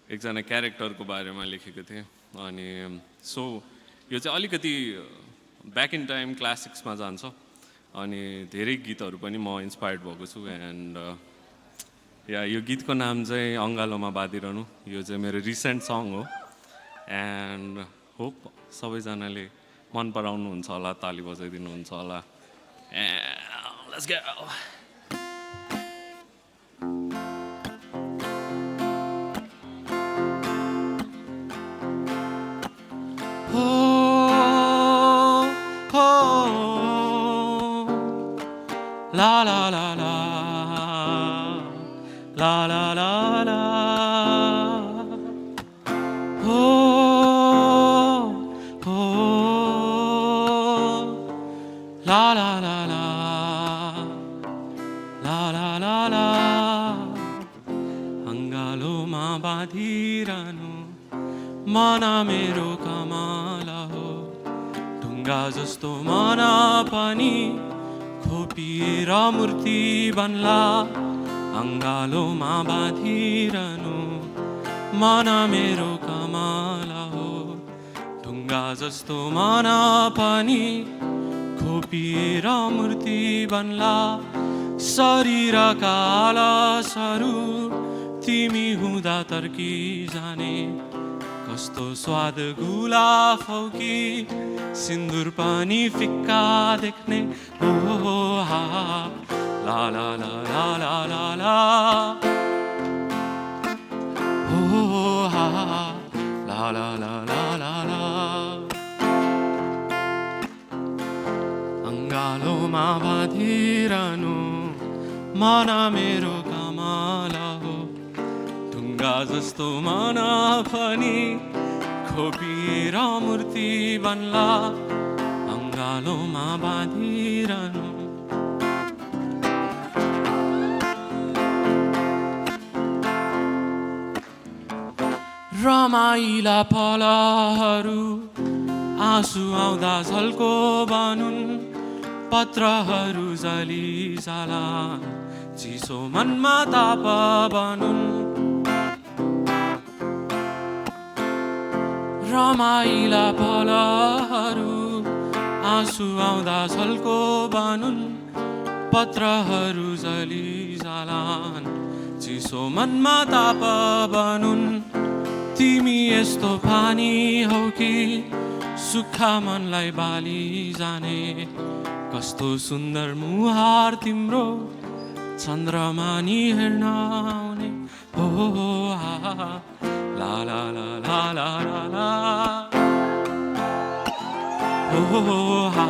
एकजना क्यारेक्टरको बारेमा लेखेको थिएँ अनि सो यो चाहिँ अलिकति ब्याक इन टाइम क्लासिक्समा जान्छ अनि धेरै गीतहरू पनि म इन्सपायर्ड भएको छु एन्ड या यो गीतको नाम चाहिँ अङ्गालोमा बाँधिरहनु। यो चाहिँ मेरो रिसेन्ट सङ हो एन्ड होप सबैजनाले मन पराउनुहुन्छ होला, ताली बजाइदिनुहुन्छ होला। Let's go. La la la la la la la la la la la la la la la la अङ्गालोमा बाँधिरहनु मन मेरो कमाल हो, ढुङ्गा जस्तो मन पनि खोपिएर मूर्ति बन्ला। अङ्गालोमा बाँधिरहनु मन मेरो कमाल हो, ढुङ्गा जस्तो मन पनि खोपिएर मूर्ति बन्ला। शरीरका आलसहरू तिमी हुँदा तर्की जाने, कस्तो स्वाद गुलाफ हौ कि सिन्दुर पनि फिक्का देख्ने। ओ हा ला ला ला ला ला ला ला ओ हा ला ला ला ला ला ला अङ्गालोमा बाँधिरहनु मन मेरो कमाल हो, ढुङ्गा जस्तो मन पनि खोपिएर मूर्ति बन्ला। अङ्गालोमा बाँधिरहनु रमाइला पलहरू आँसु आउँदा झल्को बनुन्, पत्रहरू जलिजालान् चिसो मनमा ताप बनुन्। रमाइला पलहरू आँसु आउँदा झल्को बनुन्, पत्रहरू जलिजालान् चिसो मनमा ताप बनुन्। तिमी यस्तो पानी हौ कि सुक्खा मनलाई बाली जाने, कस्तो सुन्दर मुहार तिम्रो चन्द्रमा नि हेर्न आउने। हो हा ला ला ला ला ला ला ला हो हा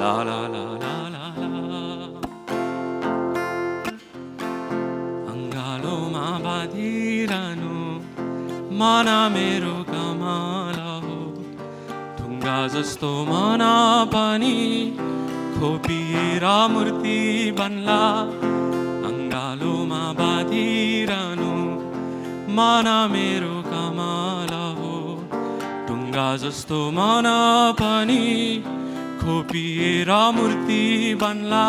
ला ला ला ला ला ला अङ्गालोमा बाँधिरहनु मन मेरो कमाल हो, ढुङ्गा जस्तो मन पनि खोपिएर मूर्ति बन्ला। अङ्गालोमा बाँधिरहनु मन मेरो कमाल हो, ढुङ्गा जस्तो मन पनि खोपिएर मूर्ति बन्ला।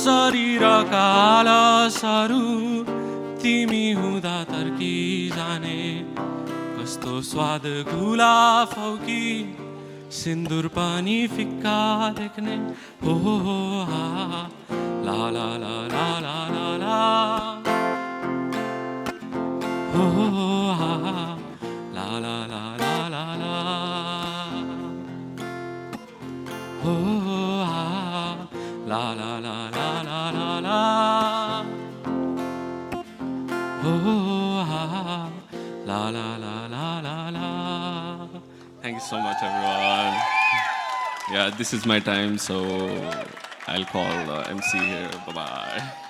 शरीरका आलसहरू तिमी हुँदा तर्की जाने, कस्तो स्वाद गुलाफ हौ कि सिन्दुर पनि फिक्का देख्ने। हो हा ला ला ला ला ला ला ला हो हा ला ला ला ला ला ला हो हा ला ला ला ला ला ला ला oh la la la la la la. Thank you so much, everyone. Yeah, this is my time, so I'll call MC here. Bye bye.